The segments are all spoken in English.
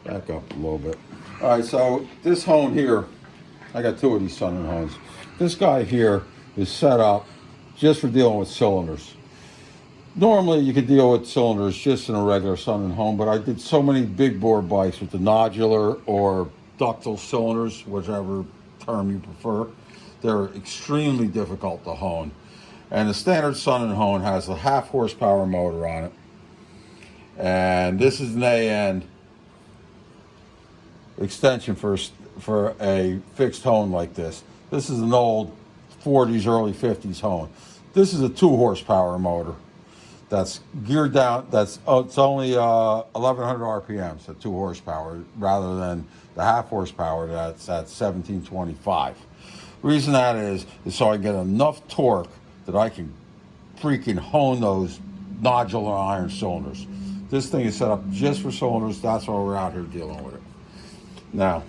Back up a little bit. All right, so this hone here, I got two of these Sun and hones. This guy here is set up just for dealing with cylinders. Normally you could deal with cylinders just in a regular Sun and hone, but I did so many big bore bikes with the nodular or ductile cylinders, whichever term you prefer. They're extremely difficult to hone. And the standard Sun and hone has a 1/2 horsepower motor on it. And this is an A-end extension for a fixed hone like this. This is an old 40s, early 50s hone. This is a 2 horsepower motor that's geared down. It's only 1100 RPMs at 2 horsepower rather than the 1/2 horsepower that's at 1725. Reason that is so I get enough torque that I can freaking hone those nodular iron cylinders. This thing is set up just for cylinders. That's why we're out here dealing with it. Now,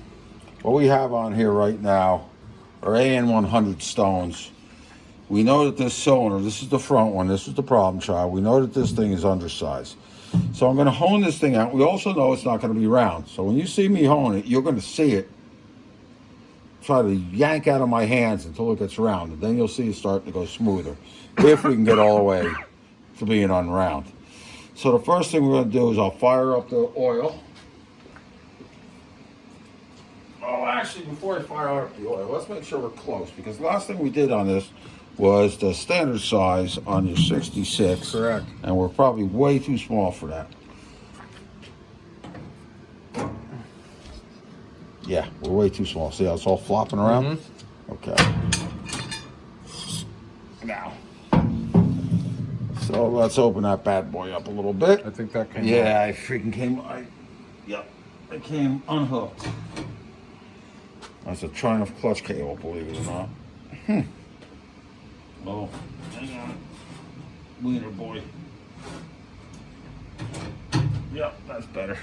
what we have on here right now are AN100 stones. We know that this cylinder, this is the front one, this is the problem child. We know that this thing is undersized. So I'm going to hone this thing out. We also know it's not going to be round. So when you see me hone it, you're going to see it try to yank out of my hands until it gets round. And then you'll see it start to go smoother if we can get all the way to being unround. So the first thing we're going to do is I'll fire up the oil. Oh, actually, before I fire up the oil, let's make sure we're close, because the last thing we did on this was the standard size on your 66. Correct. And we're probably way too small for that. Yeah, we're way too small. See how it's all flopping around? Mm-hmm. Okay. Now. So let's open that bad boy up a little bit. I think that came Yeah, I freaking came, it came unhooked. That's a Triumph clutch cable, believe it or not. Oh, hang on. Wiener boy. Yep, that's better.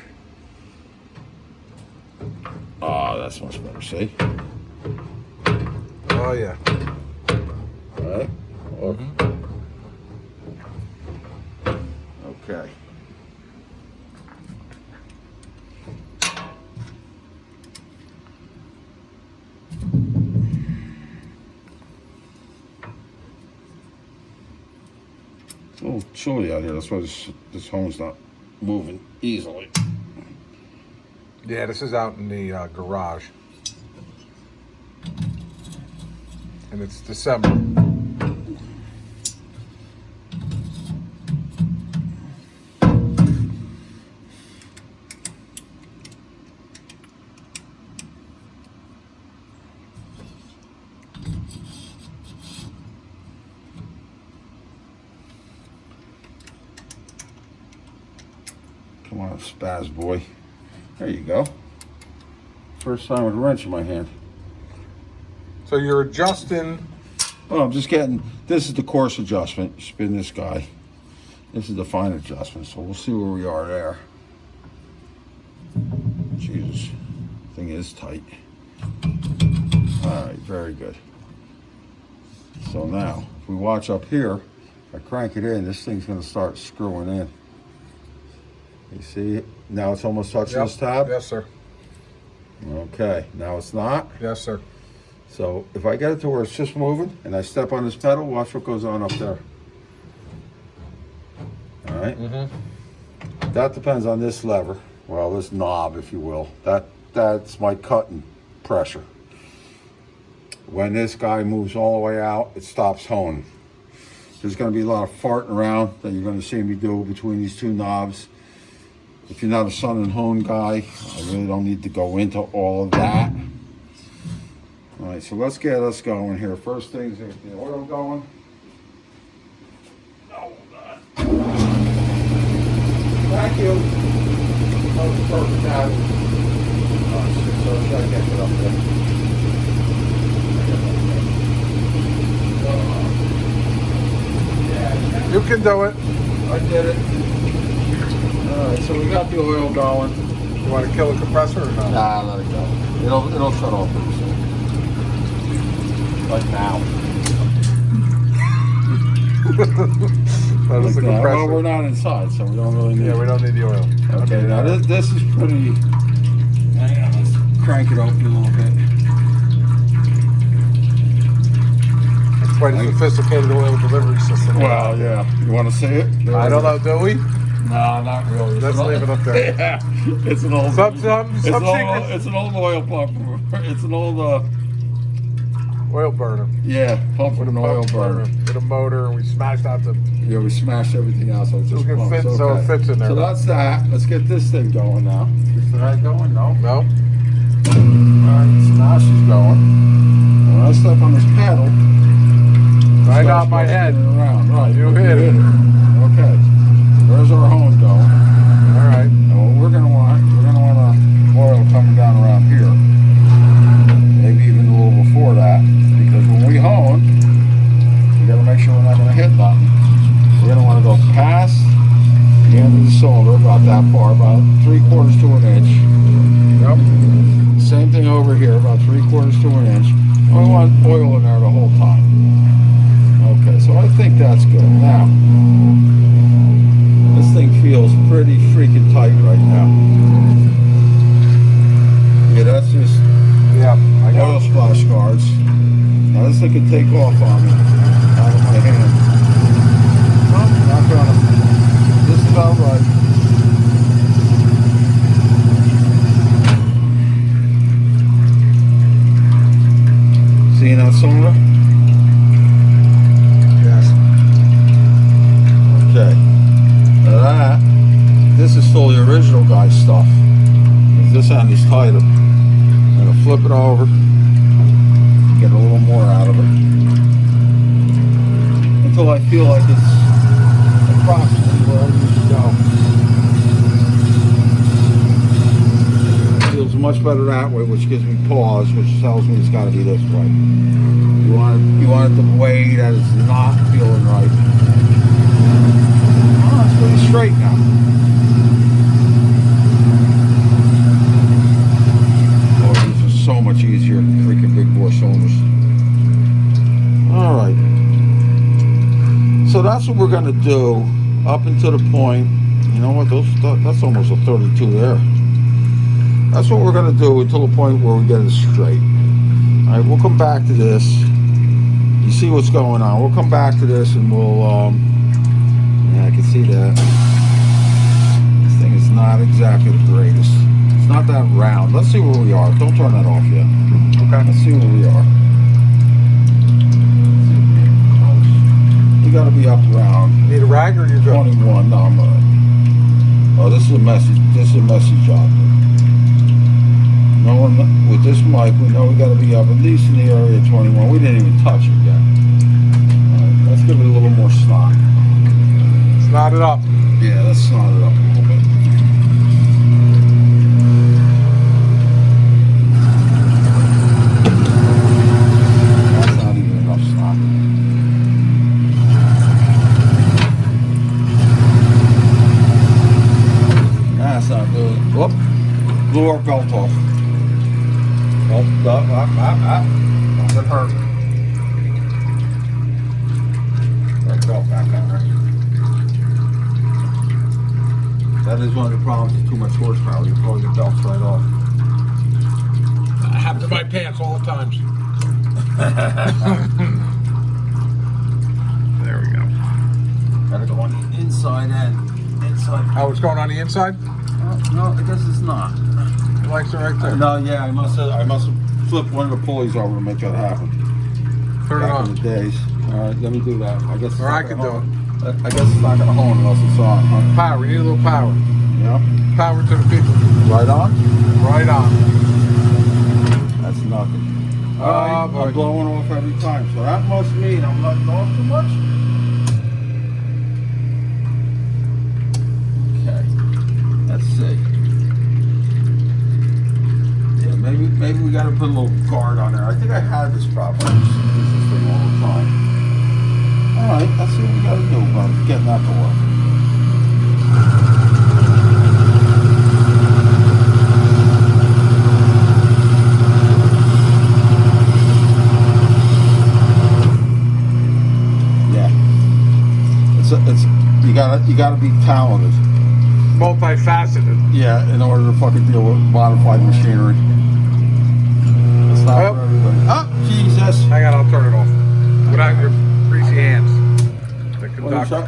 Ah, that's much better, see? Oh, yeah. All right. Mm-hmm. Okay. It's a little chilly out here. That's why this home's not moving easily. Yeah, this is out in the garage. And it's December. Come on, spaz boy. There you go. First time with a wrench in my hand. So you're adjusting. Oh, I'm just getting, this is the coarse adjustment. Spin this guy. This is the fine adjustment, so we'll see where we are there. Jesus, thing is tight. All right, very good. So now, if we watch up here, if I crank it in, this thing's gonna start screwing in. You see it? Now it's almost touching this tab? Yes, sir. Okay, now it's not. Yes, sir. So if I get it to where it's just moving and I step on this pedal, watch what goes on up there. All right? Mm-hmm. That depends on this lever, well, this knob, if you will. That's my cutting pressure. When this guy moves all the way out, it stops honing. There's going to be a lot of farting around that you're going to see me do between these two knobs. If you're not a Sun and Hone guy, I really don't need to go into all of that. All right, so let's get us going here. First things, get the oil going. Oh, God. Thank you. That was perfect now. Oh, shit, so I gotta get it up there. Yeah, You can do it. I did it. All right, so we got the oil going. You want to kill the compressor or not? Nah, let it go. It'll shut off pretty soon. Like now. That is the compressor. Well, we're not inside, so we don't really need. Yeah, we don't need the oil. Okay, now this is pretty Hang on, let's crank it open a little bit. It's quite a sophisticated oil delivery system. Well, yeah. You want to see it? I don't know, do we? No, not really. Let's leave it up there. Yeah, it's an old. Some it's, secrets. it's an old oil pump. It's an old. Oil burner. Yeah, pump with an oil burner. With a motor, and we smashed out the. Yeah, we smashed everything out, so it's just it pumps. fits, Okay. so it fits in there. So that's that. Let's get this thing going now. Is that going? No. No. Alright, so now she's going. When I step on this pedal, Right on my head. Around. Right. You hit it. Okay. There's our hose going. All right. And what we're gonna want oil coming down around here. Maybe even a little before that. Because when we hone, we gotta make sure we're not gonna hit nothing. We're gonna want to go past the end of the cylinder, about that far, about 3/4 to an inch. Yep. Same thing over here, about 3/4 to an inch. And we want oil in there the whole time. Okay, so I think that's good. Now, this thing feels pretty freaking tight right now. Yeah, that's just I got oil splash guards. Now this thing could take off on me, out of my hand. Well, not gonna. This is about right. Seeing that cylinder? Yes. Okay. Now that, this is still the original guy's stuff. This end is tighter. I'm gonna flip it over, get a little more out of it, until I feel like it's approximately where I need to go. It feels much better that way, which gives me pause, which tells me it's got to be this way. You want it the way that it's not feeling right. Oh, it's pretty straight now. Oh, these are so much easier than freaking big bore cylinders. All right. So that's what we're gonna do up until the point. You know what? That's almost a 32 there. That's what we're gonna do until the point where we get it straight. All right, we'll come back to this. You see what's going on. We'll come back to this and we'll, yeah, I can see that. This thing is not exactly the greatest. It's not that round. Let's see where we are. Don't turn that off yet. Okay. Let's see where we are. You gotta be up around Need a rag or you good? 21. No, I'm alright. Oh, this is a messy job. No one, with this mic, we know we got to be up at least in the area of 21. We didn't even touch it yet. All right, let's give it a little more snot. Snot it up. Yeah, let's snot it up a little bit. That's not even enough snot. That's not good. Whoop. Blew our belt off. Oh, don't get hurt. That belt back on there. That is one of the problems with too much horsepower. You pull your belts right off. I happens to my pants all the times. There we go. Gotta go on the inside end. Inside. Oh, it's going on the inside? No, I guess it's not. The lights are right there. No, yeah, I must have flipped one of the pulleys over to make that happen. Turn it Back on. in the days. All right, let me do that. I guess. Or I can do it. I guess it's not gonna hone unless it's on. Huh? Power. We need a little power. Yeah. Power to the people. Right on. Right on. That's nothing. All right, boy. I'm blowing off every time, so that must mean I'm letting off too much. Okay. Let's see. Yeah, maybe we gotta put a little guard on there. I think I had this problem. I used to use this thing all the time. All right, let's see what we gotta do about getting that to work. Yeah, it's you gotta be talented. multifaceted. Yeah, in order to fucking deal with modified machinery. It's not Oh. for everybody. Oh, Jesus. Hang on, I'll turn it off. Without your greasy hands. The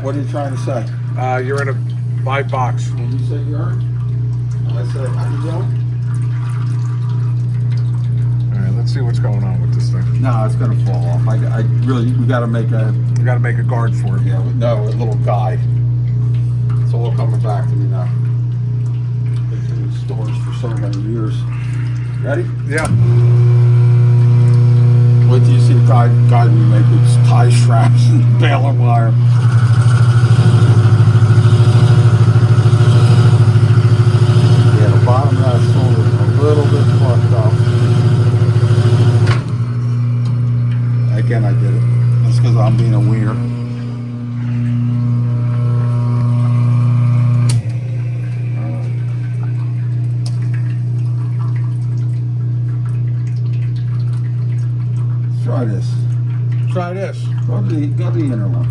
What are you trying to say? you're in my box. Did you say you heard? I said, how you doing? All right, let's see what's going on with this thing. No, it's gonna fall off. I really, we gotta make a, We got to make a guard for it. yeah, no, a little guide. It's all coming back to me now. It's been in stores for so many years. Ready? Yeah. Wait till you see the guide we make with tie straps and baler wire. Yeah, the bottom of that cylinder is a little bit fucked up. Again, I did it. That's because I'm being a wiener. Try this. Try this. Go to the inner one.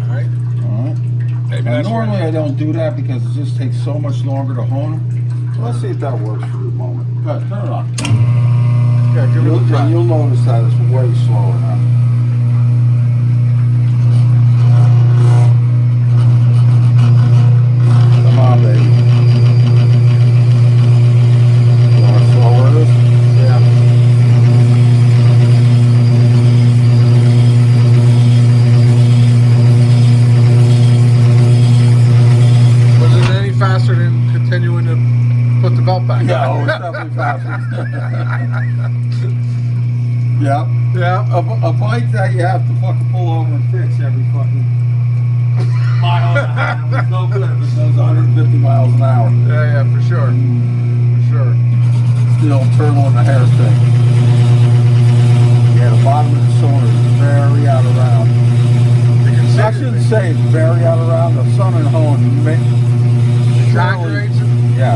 All right. Alright. Maybe Now, that's normally right. I don't do that because it just takes so much longer to hone them. Let's see if that works for the moment. Go ahead, turn it on. Yeah, give it a try. You'll notice that it's way slower now. Come on, baby. You want to slower this? Yeah. Was it any faster than continuing to put the belt back Yeah, on? oh, it's definitely faster. Yeah. Yeah. A bike that you have to fucking pull over and fix every fucking mile and a half is no good if it goes 150 miles an hour. Yeah, for sure. For sure. Still turtle in the hair thing. Yeah, the bottom of the cylinder is very out of round. I shouldn't say it's very out of round. The sun and hone Exaggerates it. yeah,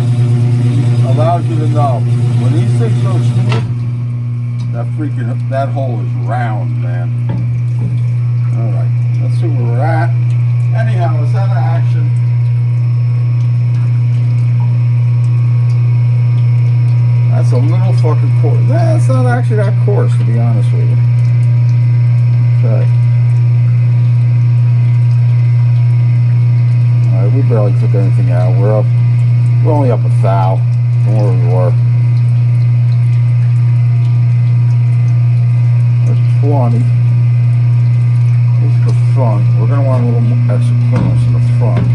allows you to know when these things go smooth, that hole is round, man. All right, let's see where we're at. Anyhow, it's out of action. That's a little fucking coarse. That's not actually that coarse, to be honest with you. Okay. All right, we barely took anything out. We're only up a thou from where we were. There's 20. This is the front. We're gonna want a little more extra clearance in the front.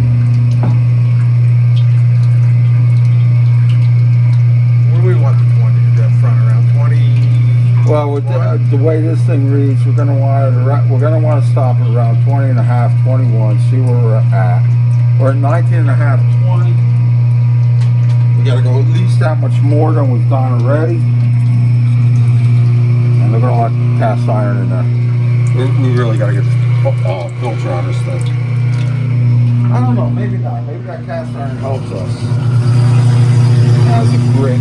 What do we want the 20? That front around 20. Well, with the way this thing reads, we're gonna want to stop at around 20 and a half, 21. See where we're at. We're at 19 and a half, 20. We gotta go at least that much more than we've done already. And they're gonna want cast iron in there. We really gotta get the filter on this thing. I don't know, maybe not. Maybe that cast iron helps us. As a grip.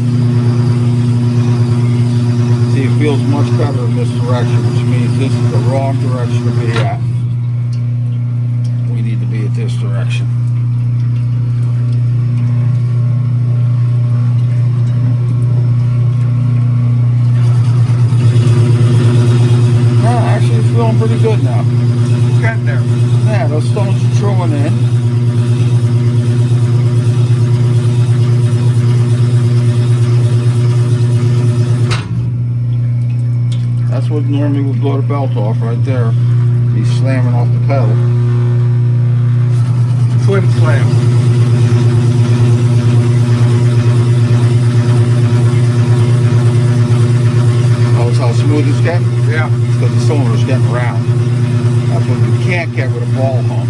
See, it feels much better in this direction, which means this is the wrong direction to be at. We need to be at this direction. Actually, it's feeling pretty good now. Getting there. Yeah, those stones are drilling in. That's what normally would blow the belt off right there. He's slamming off the pedal. Twin slam. Oh, it's how smooth it's getting? Yeah. It's because the cylinder's getting round. That's what you can't get with a ball hump.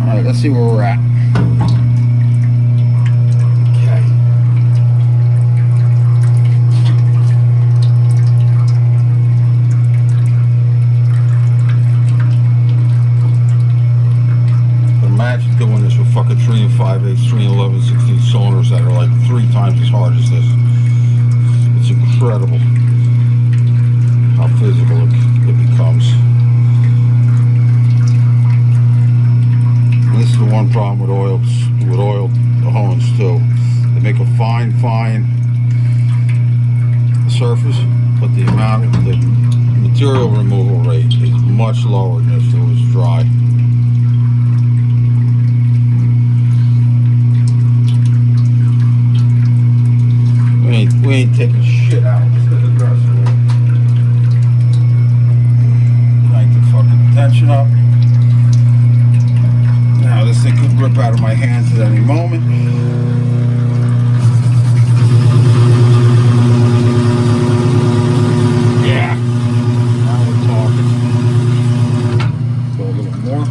All right, let's see where we're at. Okay. incredible how physical it becomes. And this is the one problem with oil hones too. They make a fine surface, but the material removal rate is much lower than if it was dry. We ain't taking shit out. Let's get the aggressive. Crank the fucking tension up. Now this thing could rip out of my hands at any moment. Yeah. Now we're talking. Go a little more.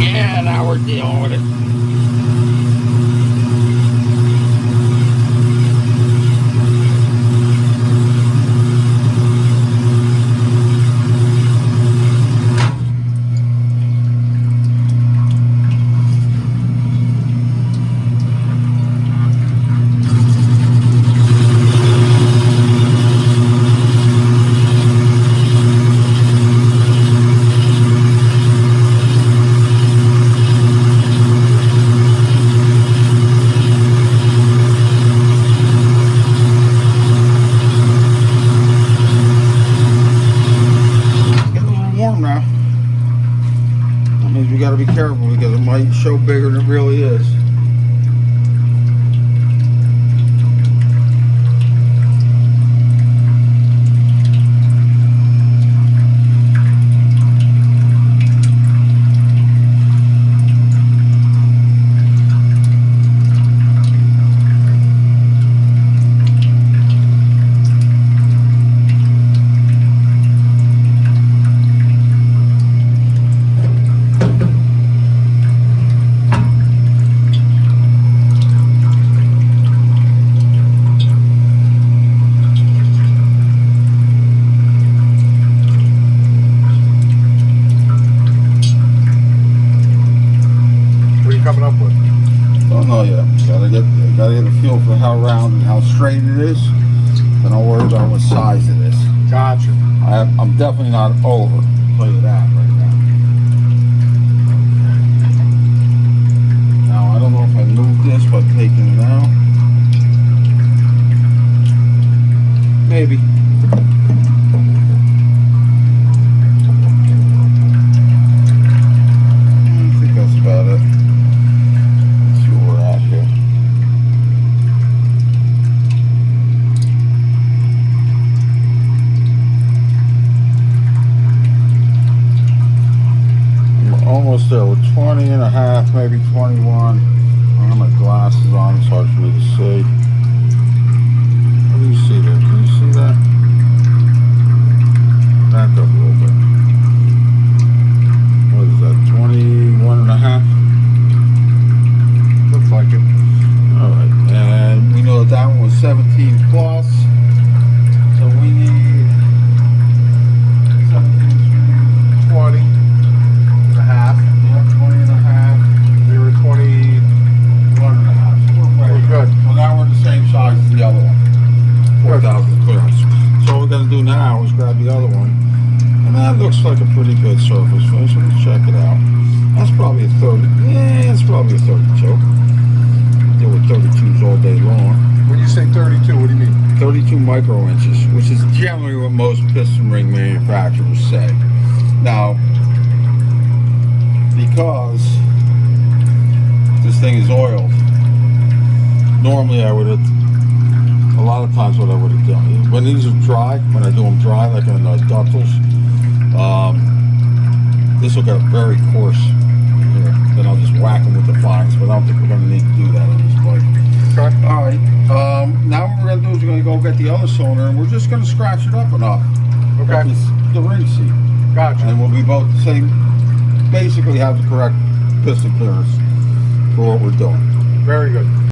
Yeah, now we're dealing with it. We got to be careful because it might show bigger than it really is. Coming up with? Don't know yet. Gotta get a feel for how round and how straight it is. Then I'll worry about what size it is. Gotcha. I'm definitely not over. I'll tell you that right now. Now I don't know if I moved this by taking it out. Maybe. I think that's about it. Almost there. We're 20 and a half, maybe 21. I have my glasses on, it's hard for me to see. What do you see there? Can you see that? Back up a little bit. What is that? 21 and a half? Looks like it. Alright, and we know that one was 17 plus. So we need 17, 20. Half. Yeah, 20 and a half. They were 21 and a half. So we're good. So now we're the same size as the other one. 4,000 clearance. So what we're going to do now is grab the other one. And that looks like a pretty good surface finish. So let's check it out. That's probably a 30. Yeah, it's probably a 32. Deal with 32s all day long. When you say 32, what do you mean? 32 micro inches, which is generally what most piston ring manufacturers say. Now, because this thing is oiled, normally I would have, a lot of times what I would have done, when these are dry, when I do them dry, like on the ductiles, this will get very coarse here. Then I'll just whack them with the fines, but I don't think we're going to need to do that on this bike. Okay. Alright, now what we're going to do is we're going to go get the other cylinder and we're just going to scratch it up enough. Okay. Like the ring seat. Gotcha. And we'll be both the same, basically have the correct piston clearance for what we're doing. Very good.